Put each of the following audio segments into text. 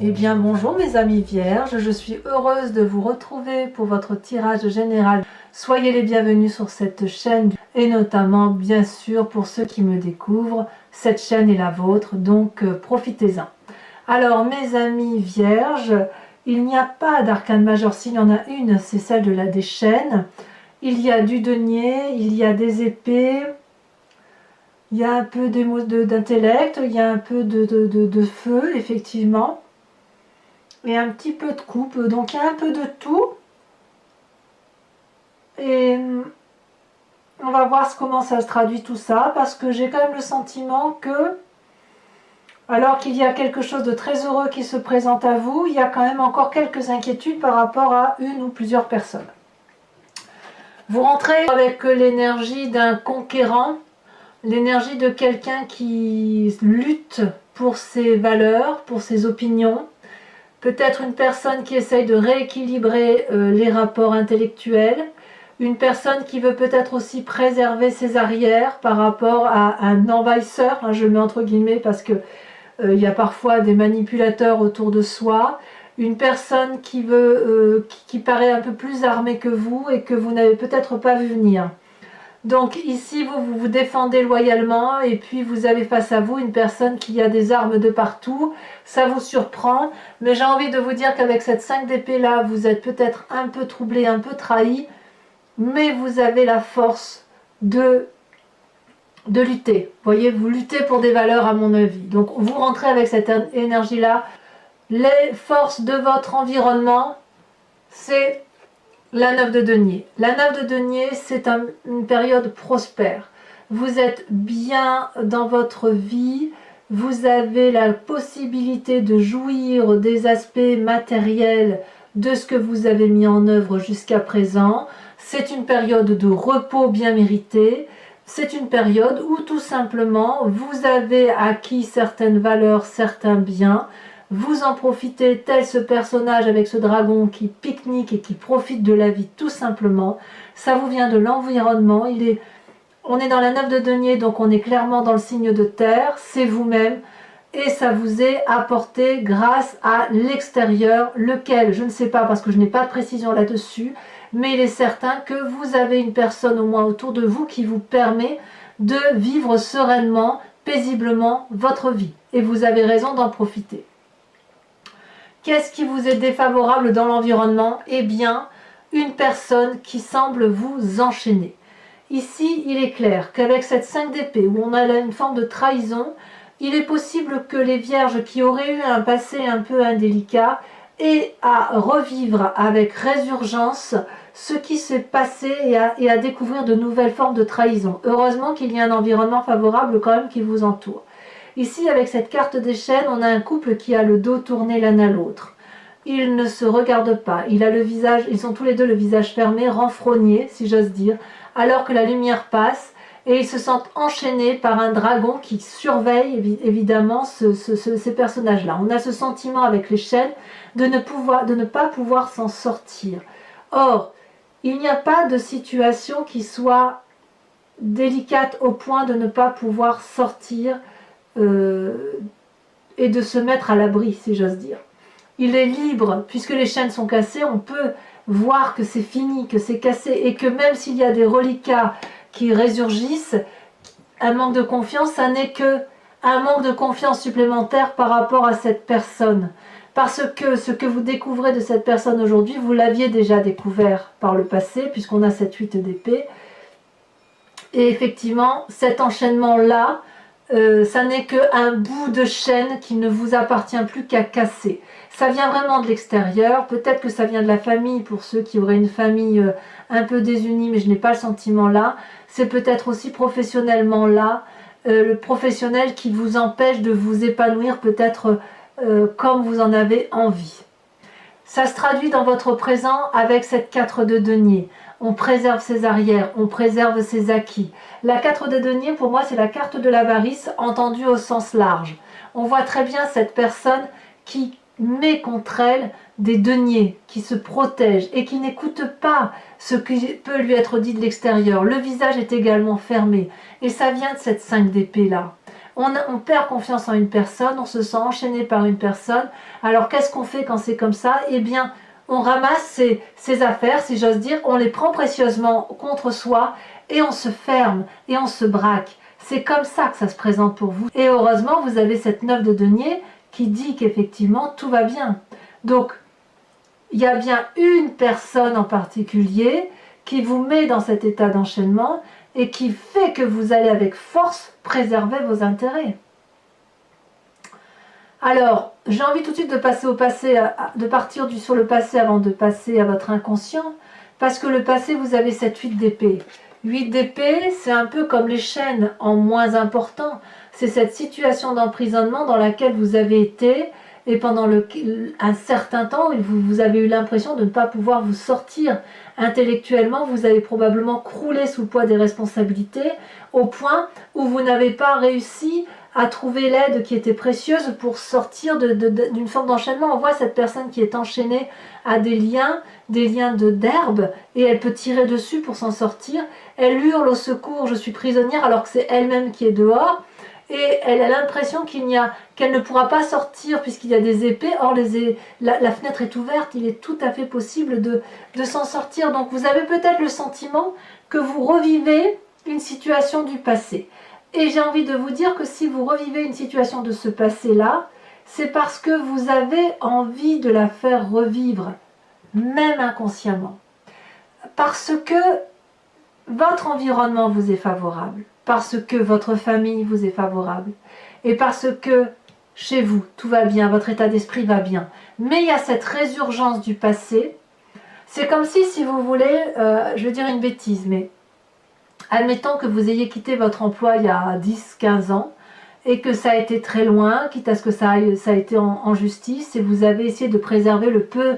Eh bien bonjour mes amis vierges, je suis heureuse de vous retrouver pour votre tirage général. Soyez les bienvenus sur cette chaîne et notamment bien sûr pour ceux qui me découvrent, cette chaîne est la vôtre, donc profitez-en. Alors mes amis vierges, il n'y a pas d'arcane majeure, s'il y en a une, c'est celle des chaînes. Il y a du denier, il y a des épées, il y a un peu d'intellect, il y a un peu de feu effectivement. Et un petit peu de coupe, donc il y a un peu de tout. Et on va voir comment ça se traduit tout ça, parce que j'ai quand même le sentiment que, alors qu'il y a quelque chose de très heureux qui se présente à vous, il y a quand même encore quelques inquiétudes par rapport à une ou plusieurs personnes. Vous rentrez avec l'énergie d'un conquérant, l'énergie de quelqu'un qui lutte pour ses valeurs, pour ses opinions. Peut-être une personne qui essaye de rééquilibrer les rapports intellectuels, une personne qui veut peut-être aussi préserver ses arrières par rapport à un envahisseur, hein, je le mets entre guillemets parce que il y a parfois des manipulateurs autour de soi, une personne qui paraît un peu plus armée que vous et que vous n'avez peut-être pas vu venir. Donc ici, vous vous défendez loyalement et puis vous avez face à vous une personne qui a des armes de partout. Ça vous surprend, mais j'ai envie de vous dire qu'avec cette 5 d'épée là, vous êtes peut-être un peu troublé, un peu trahi, mais vous avez la force de lutter. Vous voyez, vous luttez pour des valeurs à mon avis. Donc vous rentrez avec cette énergie là. Les forces de votre environnement, c'est la 9 de denier. La 9 de denier, c'est une période prospère. Vous êtes bien dans votre vie, vous avez la possibilité de jouir des aspects matériels de ce que vous avez mis en œuvre jusqu'à présent. C'est une période de repos bien mérité. C'est une période où tout simplement vous avez acquis certaines valeurs, certains biens. Vous en profitez tel ce personnage avec ce dragon qui pique-nique et qui profite de la vie tout simplement. Ça vous vient de l'environnement. On est dans la 9 de denier, donc on est clairement dans le signe de terre. C'est vous-même et ça vous est apporté grâce à l'extérieur, lequel, je ne sais pas parce que je n'ai pas de précision là-dessus, mais il est certain que vous avez une personne au moins autour de vous qui vous permet de vivre sereinement, paisiblement votre vie. Et vous avez raison d'en profiter. Qu'est-ce qui vous est défavorable dans l'environnement? Eh bien, une personne qui semble vous enchaîner. Ici, il est clair qu'avec cette 5 d'épée, où on a là une forme de trahison, il est possible que les vierges qui auraient eu un passé un peu indélicat aient à revivre avec résurgence ce qui s'est passé et à découvrir de nouvelles formes de trahison. Heureusement qu'il y a un environnement favorable quand même qui vous entoure. Ici, avec cette carte des chaînes, on a un couple qui a le dos tourné l'un à l'autre. Ils ne se regardent pas. Ils sont tous les deux le visage fermé, renfrognés, si j'ose dire, alors que la lumière passe et ils se sentent enchaînés par un dragon qui surveille évidemment ces personnages-là. On a ce sentiment avec les chaînes de ne pas pouvoir s'en sortir. Or, il n'y a pas de situation qui soit délicate au point de ne pas pouvoir sortir et de se mettre à l'abri, si j'ose dire. Il est libre, puisque les chaînes sont cassées, on peut voir que c'est fini, que c'est cassé, et que même s'il y a des reliquats qui résurgissent, un manque de confiance, ça n'est que un manque de confiance supplémentaire par rapport à cette personne. Parce que ce que vous découvrez de cette personne aujourd'hui, vous l'aviez déjà découvert par le passé, puisqu'on a cette 8 d'épée. Et effectivement, cet enchaînement-là, ça n'est qu'un bout de chaîne qui ne vous appartient plus qu'à casser. Ça vient vraiment de l'extérieur, peut-être que ça vient de la famille pour ceux qui auraient une famille un peu désunie, mais je n'ai pas le sentiment là. C'est peut-être aussi professionnellement là, le professionnel qui vous empêche de vous épanouir peut-être comme vous en avez envie. Ça se traduit dans votre présent avec cette 4 de denier. On préserve ses arrières, on préserve ses acquis. La 4 de denier, pour moi, c'est la carte de l'avarice, entendue au sens large. On voit très bien cette personne qui met contre elle des deniers, qui se protège et qui n'écoute pas ce qui peut lui être dit de l'extérieur. Le visage est également fermé et ça vient de cette 5 d'épée là. On perd confiance en une personne, on se sent enchaîné par une personne. Alors qu'est-ce qu'on fait quand c'est comme ça? Eh bien, on ramasse ses affaires, si j'ose dire, on les prend précieusement contre soi et on se ferme et on se braque. C'est comme ça que ça se présente pour vous. Et heureusement, vous avez cette 9 de denier qui dit qu'effectivement, tout va bien. Donc, il y a bien une personne en particulier qui vous met dans cet état d'enchaînement et qui fait que vous allez avec force préserver vos intérêts. Alors, j'ai envie tout de suite de passer au passé, de partir sur le passé avant de passer à votre inconscient, parce que le passé, vous avez cette 8 d'épée. 8 d'épée, c'est un peu comme les chaînes en moins important. C'est cette situation d'emprisonnement dans laquelle vous avez été et pendant un certain temps, vous avez eu l'impression de ne pas pouvoir vous sortir. Intellectuellement, vous avez probablement croulé sous le poids des responsabilités au point où vous n'avez pas réussi à trouver l'aide qui était précieuse pour sortir d'une forme d'enchaînement. On voit cette personne qui est enchaînée à des liens d'herbe, et elle peut tirer dessus pour s'en sortir. Elle hurle au secours, je suis prisonnière, alors que c'est elle-même qui est dehors. Et elle a l'impression qu'elle ne pourra pas sortir puisqu'il y a des épées. Or, la fenêtre est ouverte, il est tout à fait possible de s'en sortir. Donc, vous avez peut-être le sentiment que vous revivez une situation du passé. Et j'ai envie de vous dire que si vous revivez une situation de ce passé-là, c'est parce que vous avez envie de la faire revivre, même inconsciemment. Parce que votre environnement vous est favorable, parce que votre famille vous est favorable, et parce que chez vous, tout va bien, votre état d'esprit va bien. Mais il y a cette résurgence du passé. C'est comme si vous voulez, je vais dire une bêtise, mais admettons que vous ayez quitté votre emploi il y a 10-15 ans, et que ça a été très loin, quitte à ce que ça a été en justice, et vous avez essayé de préserver le peu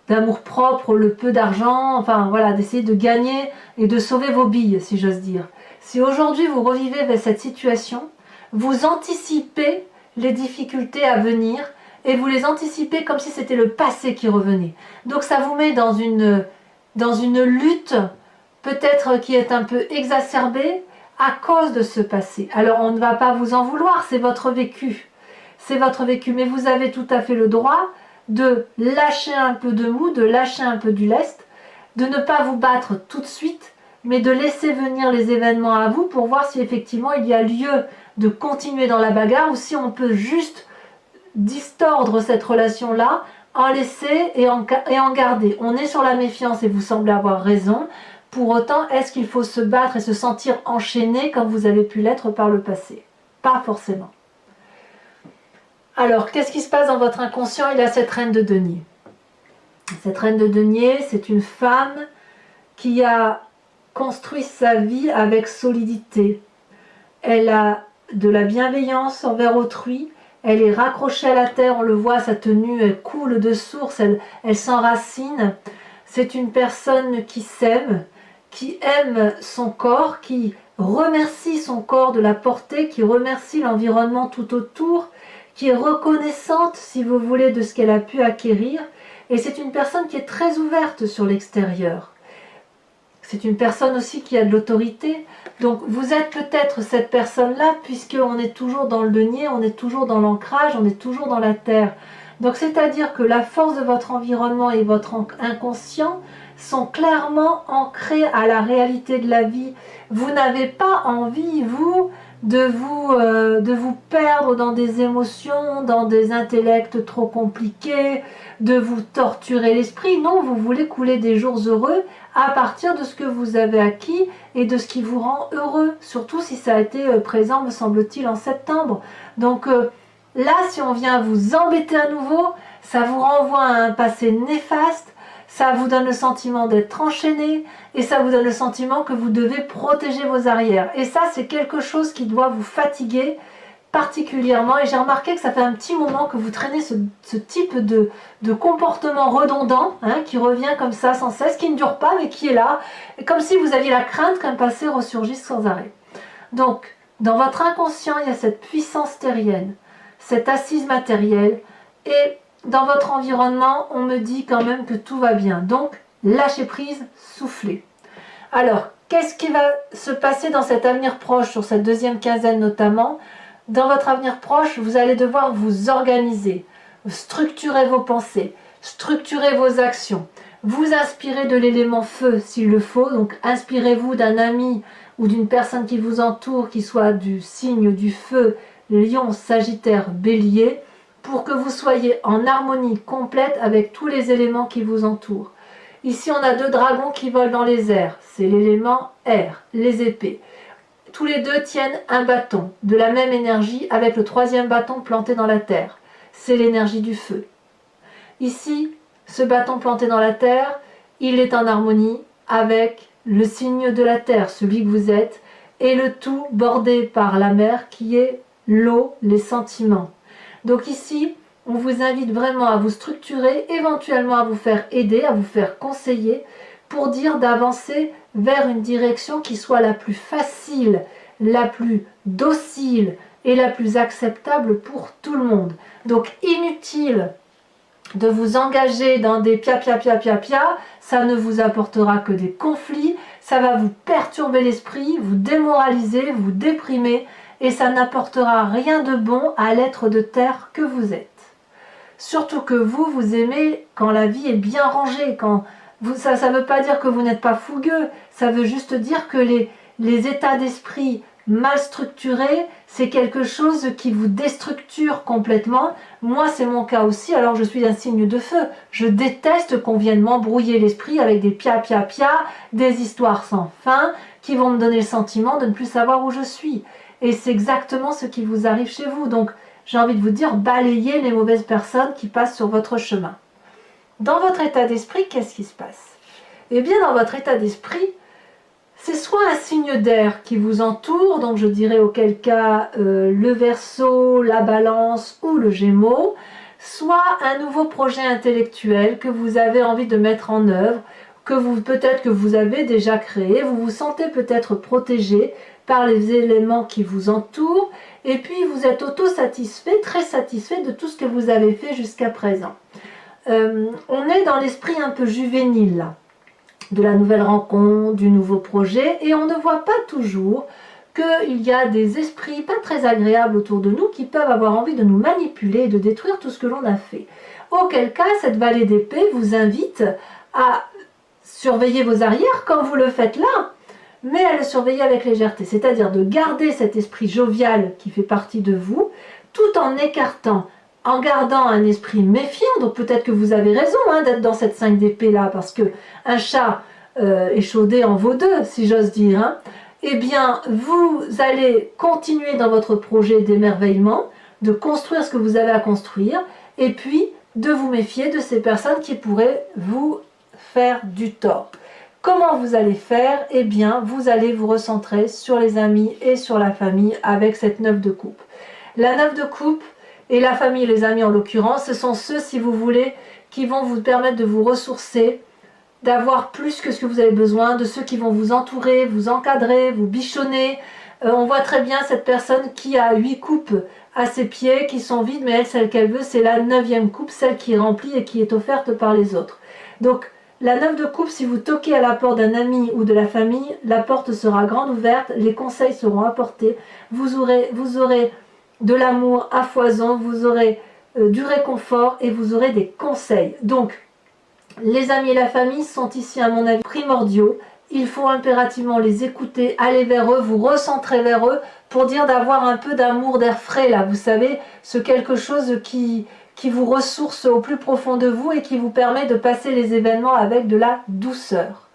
d'amour-propre, le peu d'argent, enfin voilà, d'essayer de gagner et de sauver vos billes, si j'ose dire. Si aujourd'hui vous revivez cette situation, vous anticipez les difficultés à venir et vous les anticipez comme si c'était le passé qui revenait. Donc ça vous met dans une lutte peut-être qui est un peu exacerbée à cause de ce passé. Alors on ne va pas vous en vouloir, c'est votre vécu. C'est votre vécu, mais vous avez tout à fait le droit de lâcher un peu de mou, de lâcher un peu du lest, de ne pas vous battre tout de suite, mais de laisser venir les événements à vous pour voir si effectivement il y a lieu de continuer dans la bagarre ou si on peut juste distordre cette relation-là, en laisser et en garder. On est sur la méfiance et vous semblez avoir raison. Pour autant, est-ce qu'il faut se battre et se sentir enchaîné comme vous avez pu l'être par le passé? Pas forcément. Alors, qu'est-ce qui se passe dans votre inconscient? Il y a cette reine de denier. Cette reine de denier, c'est une femme qui a construit sa vie avec solidité. Elle a de la bienveillance envers autrui. Elle est raccrochée à la terre, on le voit, sa tenue, elle coule de source, elle s'enracine. C'est une personne qui s'aime, qui aime son corps, qui remercie son corps de la portée, qui remercie l'environnement tout autour, qui est reconnaissante, si vous voulez, de ce qu'elle a pu acquérir. Et c'est une personne qui est très ouverte sur l'extérieur. C'est une personne aussi qui a de l'autorité. Donc vous êtes peut-être cette personne-là, puisqu'on est toujours dans le denier, on est toujours dans l'ancrage, on est toujours dans la terre. Donc c'est-à-dire que la force de votre environnement et votre inconscient sont clairement ancrés à la réalité de la vie. Vous n'avez pas envie, vous, de vous perdre dans des émotions, dans des intellects trop compliqués, de vous torturer l'esprit. Non, vous voulez couler des jours heureux à partir de ce que vous avez acquis et de ce qui vous rend heureux, surtout si ça a été présent, me semble-t-il, en septembre. Donc là, si on vient vous embêter à nouveau, ça vous renvoie à un passé néfaste, ça vous donne le sentiment d'être enchaîné et ça vous donne le sentiment que vous devez protéger vos arrières. Et ça, c'est quelque chose qui doit vous fatiguer particulièrement. Et j'ai remarqué que ça fait un petit moment que vous traînez ce type de comportement redondant, hein, qui revient comme ça sans cesse, qui ne dure pas mais qui est là, et comme si vous aviez la crainte qu'un passé ressurgisse sans arrêt. Donc, dans votre inconscient, il y a cette puissance terrienne, cette assise matérielle, et dans votre environnement, on me dit quand même que tout va bien. Donc, lâchez prise, soufflez. Alors, qu'est-ce qui va se passer dans cet avenir proche, sur cette deuxième quinzaine notamment? dans votre avenir proche, vous allez devoir vous organiser, structurer vos pensées, structurer vos actions, vous inspirez de l'élément feu s'il le faut, donc inspirez-vous d'un ami ou d'une personne qui vous entoure qui soit du signe du feu, Lion, Sagittaire, Bélier, pour que vous soyez en harmonie complète avec tous les éléments qui vous entourent. Ici, on a deux dragons qui volent dans les airs, c'est l'élément air, les épées. Tous les deux tiennent un bâton de la même énergie avec le troisième bâton planté dans la terre. C'est l'énergie du feu. Ici, ce bâton planté dans la terre, il est en harmonie avec le signe de la terre, celui que vous êtes, et le tout bordé par la mer qui est l'eau, les sentiments. Donc ici, on vous invite vraiment à vous structurer, éventuellement à vous faire aider, à vous faire conseiller, pour dire d'avancer vers une direction qui soit la plus facile, la plus docile et la plus acceptable pour tout le monde. Donc inutile de vous engager dans des pia, ça ne vous apportera que des conflits, ça va vous perturber l'esprit, vous démoraliser, vous déprimer, et ça n'apportera rien de bon à l'être de terre que vous êtes. Surtout que vous aimez quand la vie est bien rangée, ça ne veut pas dire que vous n'êtes pas fougueux, ça veut juste dire que les états d'esprit mal structurés, c'est quelque chose qui vous déstructure complètement. Moi, c'est mon cas aussi, alors je suis un signe de feu. Je déteste qu'on vienne m'embrouiller l'esprit avec des pia, des histoires sans fin, qui vont me donner le sentiment de ne plus savoir où je suis. Et c'est exactement ce qui vous arrive chez vous. Donc, j'ai envie de vous dire, balayez les mauvaises personnes qui passent sur votre chemin. Dans votre état d'esprit, qu'est-ce qui se passe? Eh bien, dans votre état d'esprit, c'est soit un signe d'air qui vous entoure, donc je dirais auquel cas le Verseau, la Balance ou le Gémeaux, soit un nouveau projet intellectuel que vous avez envie de mettre en œuvre, peut-être que vous avez déjà créé, vous vous sentez peut-être protégé par les éléments qui vous entourent, et puis vous êtes auto-satisfait, très satisfait de tout ce que vous avez fait jusqu'à présent. On est dans l'esprit un peu juvénile là, de la nouvelle rencontre, du nouveau projet, et on ne voit pas toujours qu'il y a des esprits pas très agréables autour de nous qui peuvent avoir envie de nous manipuler et de détruire tout ce que l'on a fait. Auquel cas, cette vallée d'épée vous invite à surveiller vos arrières comme vous le faites là, mais à le surveiller avec légèreté, c'est-à-dire de garder cet esprit jovial qui fait partie de vous, tout en écartant, en gardant un esprit méfiant. Donc peut-être que vous avez raison d'être dans cette 5 d'épée là, parce que un chat échaudé en vaut deux, si j'ose dire. Eh bien, vous allez continuer dans votre projet d'émerveillement, de construire ce que vous avez à construire, et puis de vous méfier de ces personnes qui pourraient vous faire du tort. Comment vous allez faire? Eh bien, vous allez vous recentrer sur les amis et sur la famille avec cette 9 de coupe. La 9 de coupe et la famille, les amis en l'occurrence, ce sont ceux, si vous voulez, qui vont vous permettre de vous ressourcer, d'avoir plus que ce que vous avez besoin, de ceux qui vont vous entourer, vous encadrer, vous bichonner. On voit très bien cette personne qui a 8 coupes à ses pieds, qui sont vides, mais elle, celle qu'elle veut, c'est la 9e coupe, celle qui est remplie et qui est offerte par les autres. Donc, la 9 de coupe, si vous toquez à la porte d'un ami ou de la famille, la porte sera grande ouverte, les conseils seront apportés, vous aurez de l'amour à foison, vous aurez du réconfort et vous aurez des conseils. Donc, les amis et la famille sont ici, à mon avis, primordiaux. Il faut impérativement les écouter, aller vers eux, vous recentrer vers eux pour dire d'avoir un peu d'amour, d'air frais là, vous savez, ce quelque chose qui vous ressource au plus profond de vous et qui vous permet de passer les événements avec de la douceur.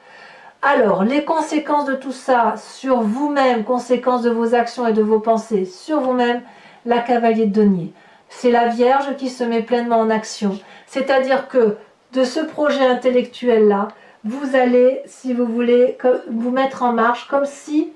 Alors, les conséquences de tout ça sur vous-même, conséquences de vos actions et de vos pensées sur vous-même, la cavalier de denier. C'est la Vierge qui se met pleinement en action. C'est-à-dire que de ce projet intellectuel-là, vous allez, si vous voulez, vous mettre en marche comme si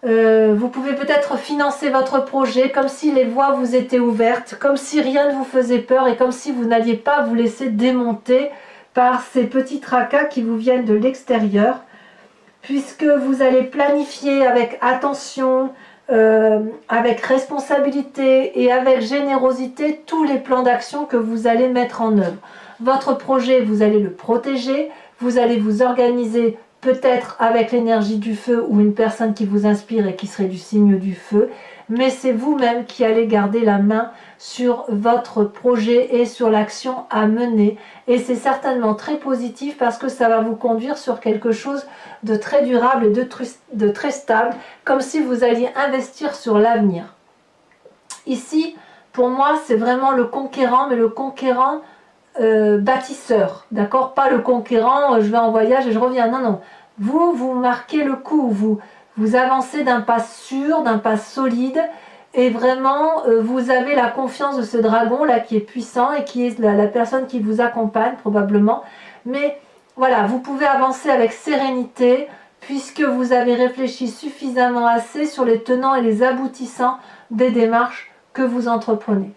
vous pouvez peut-être financer votre projet, comme si les voies vous étaient ouvertes, comme si rien ne vous faisait peur et comme si vous n'alliez pas vous laisser démonter par ces petits tracas qui vous viennent de l'extérieur, puisque vous allez planifier avec attention, avec responsabilité et avec générosité tous les plans d'action que vous allez mettre en œuvre. Votre projet, vous allez le protéger, vous allez vous organiser peut-être avec l'énergie du feu ou une personne qui vous inspire et qui serait du signe du feu, mais c'est vous-même qui allez garder la main sur votre projet et sur l'action à mener. Et c'est certainement très positif parce que ça va vous conduire sur quelque chose de très durable et de très stable, comme si vous alliez investir sur l'avenir. Ici, pour moi, c'est vraiment le conquérant, mais le conquérant bâtisseur, d'accord? Pas le conquérant, je vais en voyage et je reviens. Non, non. Vous marquez le coup, vous avancez d'un pas sûr, d'un pas solide, et vraiment, vous avez la confiance de ce dragon là qui est puissant et qui est la personne qui vous accompagne probablement. Mais voilà, vous pouvez avancer avec sérénité puisque vous avez réfléchi suffisamment assez sur les tenants et les aboutissants des démarches que vous entreprenez.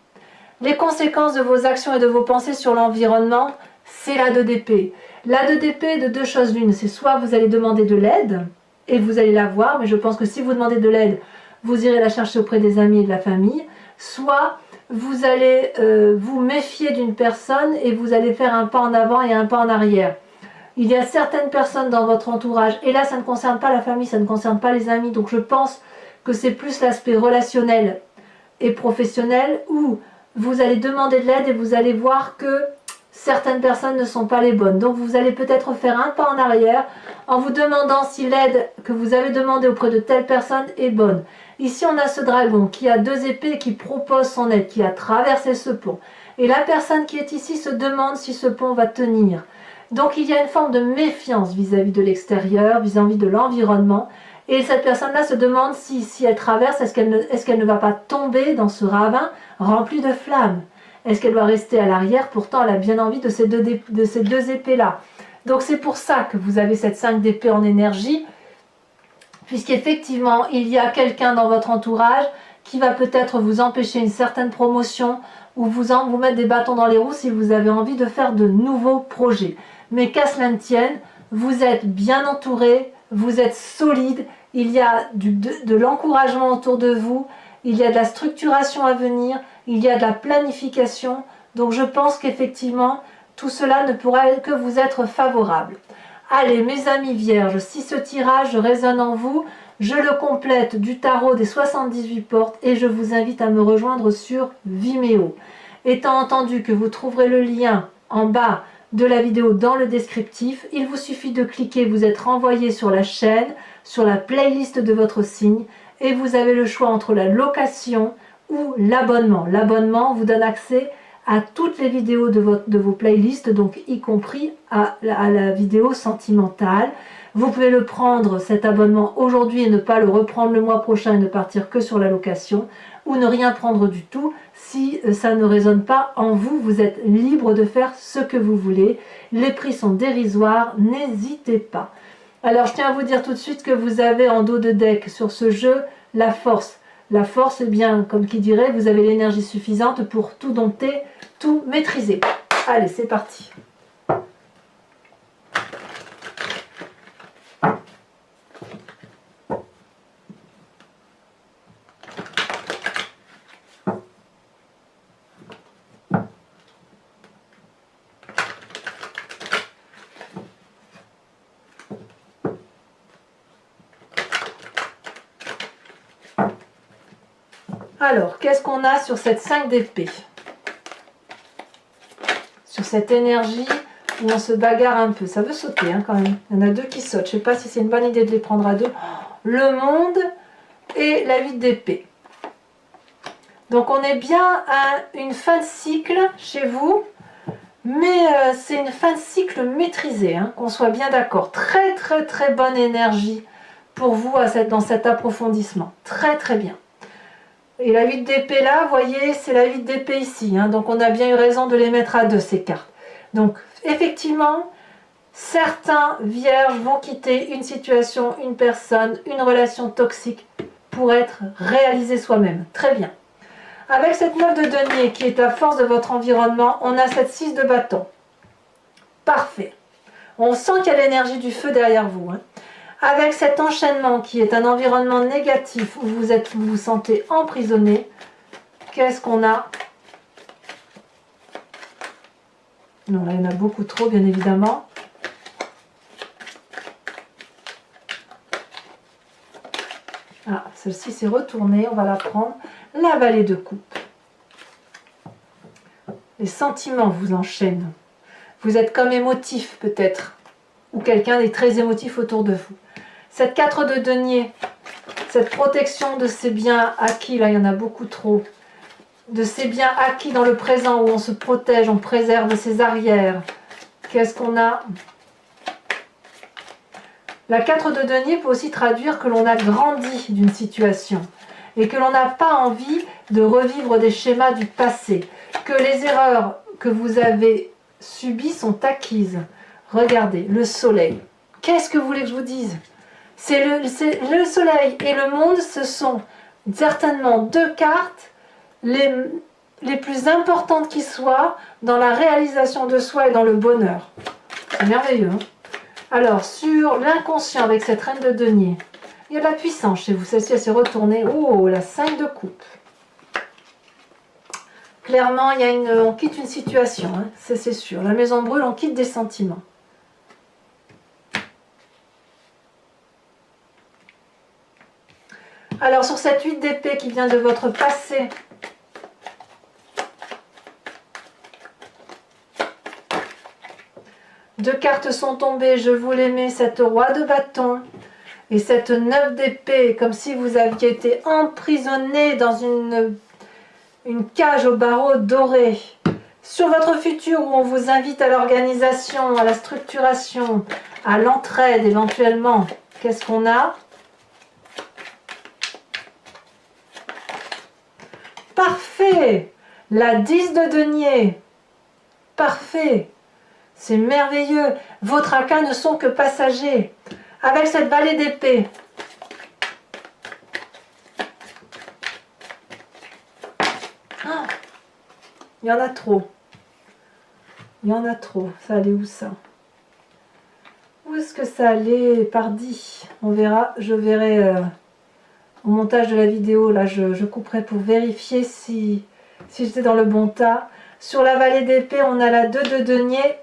Les conséquences de vos actions et de vos pensées sur l'environnement, c'est la 2 d'épée. La 2 d'épée est de deux choses l'une, c'est soit vous allez demander de l'aide, et vous allez la voir, mais je pense que si vous demandez de l'aide, vous irez la chercher auprès des amis et de la famille, soit vous allez vous méfier d'une personne et vous allez faire un pas en avant et un pas en arrière. Il y a certaines personnes dans votre entourage, et là ça ne concerne pas la famille, ça ne concerne pas les amis, donc je pense que c'est plus l'aspect relationnel et professionnel où vous allez demander de l'aide et vous allez voir que certaines personnes ne sont pas les bonnes. Donc vous allez peut-être faire un pas en arrière en vous demandant si l'aide que vous avez demandée auprès de telle personne est bonne. Ici on a ce dragon qui a 2 épées et qui propose son aide, qui a traversé ce pont. Et la personne qui est ici se demande si ce pont va tenir. Donc il y a une forme de méfiance vis-à-vis de l'extérieur, vis-à-vis de l'environnement. Et cette personne-là se demande si elle traverse, est-ce qu'elle ne va pas tomber dans ce ravin rempli de flammes? Est-ce qu'elle doit rester à l'arrière? Pourtant, elle a bien envie de ces deux épées-là. Donc c'est pour ça que vous avez cette 5 d'épée en énergie, puisqu'effectivement, il y a quelqu'un dans votre entourage qui va peut-être vous empêcher une certaine promotion ou vous mettre des bâtons dans les roues si vous avez envie de faire de nouveaux projets. Mais qu'à cela ne tienne, vous êtes bien entouré, vous êtes solide, il y a de l'encouragement autour de vous, il y a de la structuration à venir, il y a de la planification. Donc je pense qu'effectivement, tout cela ne pourra que vous être favorable. Allez, mes amis vierges, si ce tirage résonne en vous, je le complète du tarot des 78 portes et je vous invite à me rejoindre sur Vimeo. Étant entendu que vous trouverez le lien en bas de la vidéo dans le descriptif, il vous suffit de cliquer, vous êtes renvoyé sur la chaîne, sur la playlist de votre signe et vous avez le choix entre la location ou l'abonnement. L'abonnement vous donne accès à toutes les vidéos de vos playlists, donc y compris à la vidéo sentimentale. Vous pouvez le prendre, cet abonnement, aujourd'hui et ne pas le reprendre le mois prochain et ne partir que sur la location, ou ne rien prendre du tout. Si ça ne résonne pas en vous, vous êtes libre de faire ce que vous voulez. Les prix sont dérisoires, n'hésitez pas. Alors je tiens à vous dire tout de suite que vous avez en dos de deck sur ce jeu la force. La force, eh bien, comme qui dirait, vous avez l'énergie suffisante pour tout dompter, tout maîtriser. Allez, c'est parti. Alors, qu'est-ce qu'on a sur cette 5 d'épée? Sur cette énergie où on se bagarre un peu. Ça veut sauter hein, quand même. Il y en a 2 qui sautent. Je ne sais pas si c'est une bonne idée de les prendre à 2. Le monde et la 8 d'épée. Donc on est bien à une fin de cycle chez vous. Mais c'est une fin de cycle maîtrisée. Hein, qu'on soit bien d'accord. Très très très bonne énergie pour vous dans cet approfondissement. Très très bien. Et la 8 d'épée là, vous voyez, c'est la 8 d'épée ici. Hein, donc on a bien eu raison de les mettre à 2 ces cartes. Donc effectivement, certains vierges vont quitter une situation, une personne, une relation toxique pour être réalisé soi-même. Très bien. Avec cette 9 de denier qui est à force de votre environnement, on a cette 6 de bâton. Parfait. On sent qu'il y a l'énergie du feu derrière vous. Hein. Avec cet enchaînement qui est un environnement négatif où vous vous sentez emprisonné, qu'est-ce qu'on a? Non, là il y en a beaucoup trop bien évidemment. Ah, Celle-ci s'est retournée, on va la prendre. La vallée de coupe. Les sentiments vous enchaînent. Vous êtes comme émotif peut-être. Ou quelqu'un est très émotif autour de vous. Cette 4 de denier, cette protection de ces biens acquis, là il y en a beaucoup trop. De ces biens acquis dans le présent où on se protège, on préserve ses arrières. Qu'est-ce qu'on a? La 4 de denier peut aussi traduire que l'on a grandi d'une situation et que l'on n'a pas envie de revivre des schémas du passé, que les erreurs que vous avez subies sont acquises. Regardez, le soleil. Qu'est-ce que vous voulez que je vous dise? C'est le soleil et le monde, ce sont certainement deux cartes les plus importantes qui soient dans la réalisation de soi et dans le bonheur. C'est merveilleux, hein? Alors, sur l'inconscient avec cette reine de denier, il y a de la puissance chez vous. Celle-ci, elle s'est retournée. Oh, la 5 de coupe. Clairement, on quitte une situation, hein, c'est sûr. La maison brûle, on quitte des sentiments. Alors, sur cette 8 d'épée qui vient de votre passé, deux cartes sont tombées, je vous les mets, cette roi de bâton et cette 9 d'épée, comme si vous aviez été emprisonné dans une cage au barreau doré. Sur votre futur où on vous invite à l'organisation, à la structuration, à l'entraide éventuellement, qu'est-ce qu'on a? Parfait! La 10 de denier. Parfait! C'est merveilleux. Vos tracas ne sont que passagers. Avec cette vallée d'épée. Oh, il y en a trop. Il y en a trop. Ça allait où ça? Où est-ce que ça allait, pardi? On verra. Je verrai au montage de la vidéo. Là, je couperai pour vérifier si j'étais dans le bon tas. Sur la vallée d'épée, on a la 2 de denier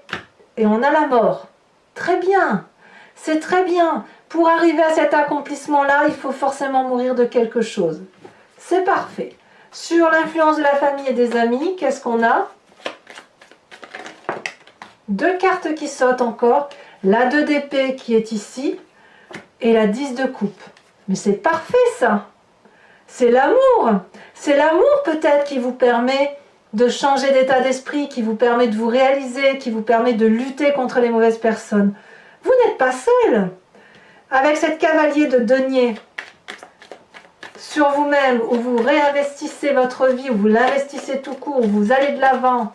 et on a la mort. Très bien, c'est très bien. Pour arriver à cet accomplissement-là, il faut forcément mourir de quelque chose. C'est parfait. Sur l'influence de la famille et des amis, qu'est-ce qu'on a? Deux cartes qui sautent encore. La 2 d'épée qui est ici et la 10 de coupe. Mais c'est parfait ça. C'est l'amour. C'est l'amour peut-être qui vous permet de changer d'état d'esprit, qui vous permet de vous réaliser, qui vous permet de lutter contre les mauvaises personnes. Vous n'êtes pas seul. Avec cette cavalier de denier sur vous-même, où vous réinvestissez votre vie, où vous l'investissez tout court, où vous allez de l'avant,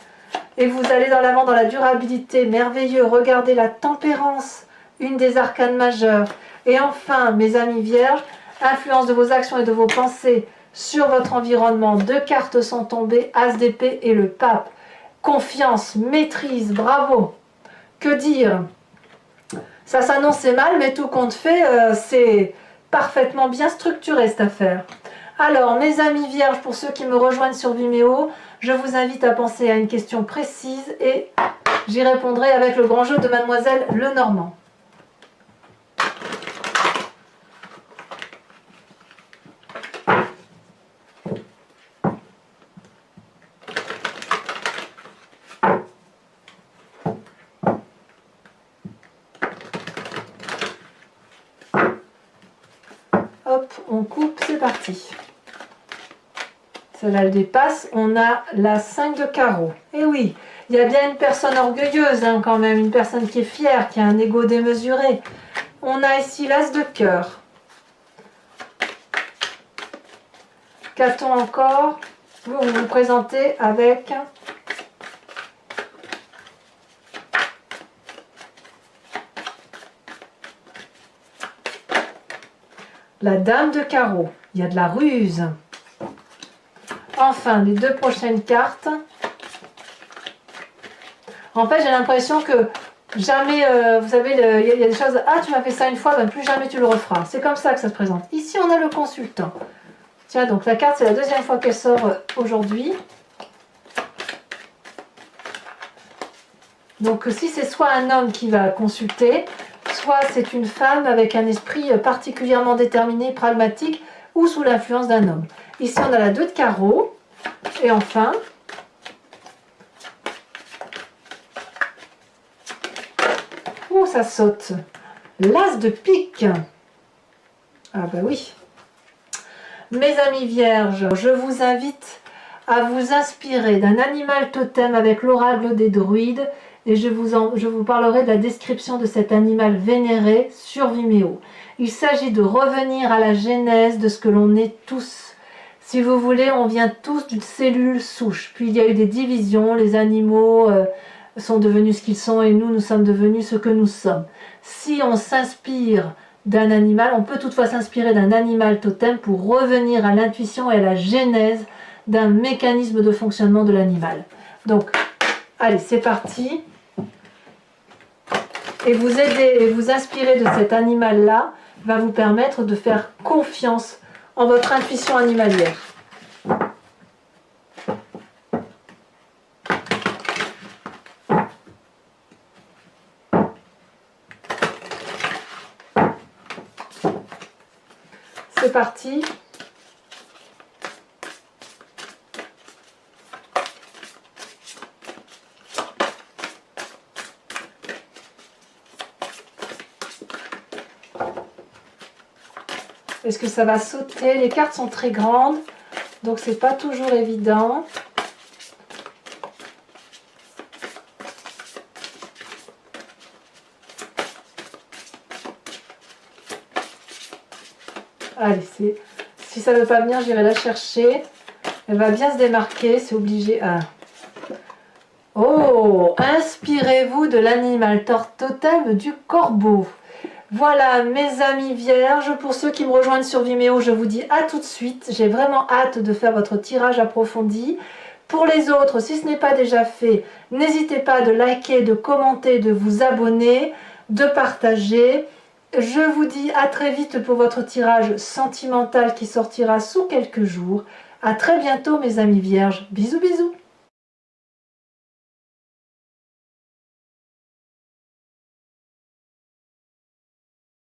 et vous allez dans l'avant dans la durabilité, merveilleux. Regardez la tempérance, une des arcanes majeures. Et enfin, mes amis vierges, influence de vos actions et de vos pensées sur votre environnement. Deux cartes sont tombées, As d'épée et le pape. Confiance, maîtrise, bravo. Que dire? Ça s'annonçait mal, mais tout compte fait, c'est parfaitement bien structuré cette affaire. Alors, mes amis vierges, pour ceux qui me rejoignent sur Vimeo, je vous invite à penser à une question précise et j'y répondrai avec le grand jeu de Mademoiselle Lenormand. Hop, on coupe, c'est parti. Celle-là, elle dépasse. On a la 5 de carreau. Et oui, il y a bien une personne orgueilleuse hein, quand même, une personne qui est fière, qui a un ego démesuré. On a ici l'As de cœur. Qu'a-t-on encore? Vous vous présentez avec la dame de carreau. Il y a de la ruse. Enfin, les deux prochaines cartes. En fait, j'ai l'impression que jamais, vous savez, il y a des choses, ah, tu m'as fait ça une fois, ben plus jamais tu le referas. C'est comme ça que ça se présente. Ici, on a le consultant. Tiens, donc la carte, c'est la deuxième fois qu'elle sort aujourd'hui. Donc, si c'est soit un homme qui va consulter, soit c'est une femme avec un esprit particulièrement déterminé, pragmatique, ou sous l'influence d'un homme. Ici, on a la 2 de carreau. Et enfin, oh, ça saute. L'as de pique. Ah bah oui. Mes amis vierges, je vous invite à vous inspirer d'un animal totem avec l'oracle des druides et je vous parlerai de la description de cet animal vénéré sur Vimeo. Il s'agit de revenir à la genèse de ce que l'on est tous. Si vous voulez, on vient tous d'une cellule souche. Puis il y a eu des divisions, les animaux sont devenus ce qu'ils sont et nous sommes devenus ce que nous sommes. Si on s'inspire d'un animal, on peut toutefois s'inspirer d'un animal totem pour revenir à l'intuition et à la genèse d'un mécanisme de fonctionnement de l'animal. Donc, allez, c'est parti. Et vous aider et vous inspirer de cet animal-là va vous permettre de faire confiance en votre intuition animalière. C'est parti. Est-ce que ça va sauter? Les cartes sont très grandes, donc c'est pas toujours évident. Allez, si ça ne veut pas venir, j'irai la chercher. Elle va bien se démarquer, c'est obligé. Ah. Oh, inspirez-vous de l'animal totem du corbeau. Voilà mes amis vierges, pour ceux qui me rejoignent sur Vimeo, je vous dis à tout de suite. J'ai vraiment hâte de faire votre tirage approfondi. Pour les autres, si ce n'est pas déjà fait, n'hésitez pas de liker, de commenter, de vous abonner, de partager. Je vous dis à très vite pour votre tirage sentimental qui sortira sous quelques jours. À très bientôt mes amis vierges. Bisous bisous.